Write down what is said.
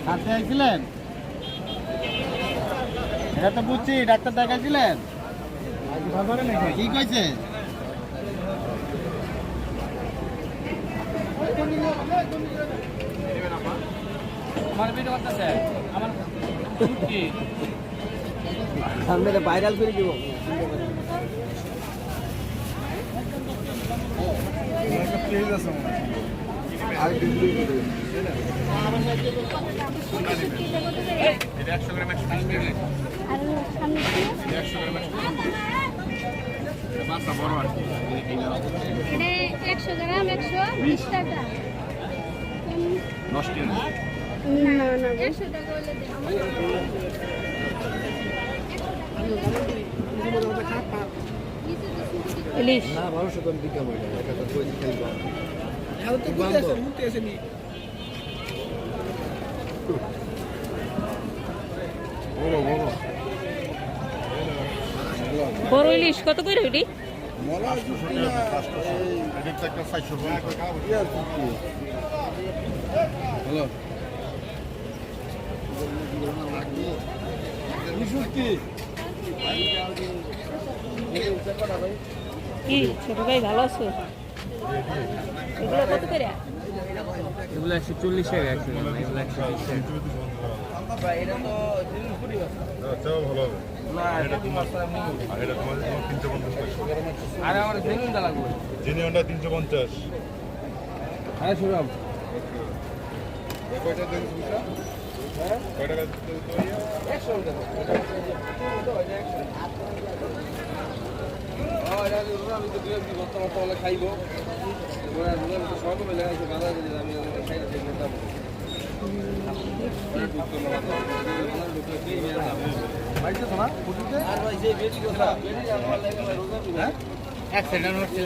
হাতে আইছিলেন? এটা তো বুঝছি, ডাক্তার দেখাইছিলেন? কি কইছে? আমার ভাইরাল করে দিব। ইলিশ না 1200 টাকা বিক্রি হয় না, এটা তো কই খাইব। বড় ইলিশ কত করে ওটি? কি ছোট ভাই ভালো আছো? এগুলো কত করে? এগুলো 140 টাকা, 100 গ্রাম, এগুলো 120 টাকা। আরে আমার জেনুইনটা লাগবে। জিনিয়নটা 350। হ্যাঁ শুনলাম। কয়টা দেন বুঝা? হ্যাঁ কয়টা দিতে হইয়া? 100 টাকা। এটা আমি তো দুই বর্তমান তো খাইব। ওরা দুজন তো সব মিলে আছে বাজার দিয়ে আমি খাই না দেখলাম। ভাইটা তো না পুটিতে আর ভাই যে বেটি কথা বেটি আমার লাগে রোজা দিবে হ্যাঁ এক সেকেন্ড হচ্ছে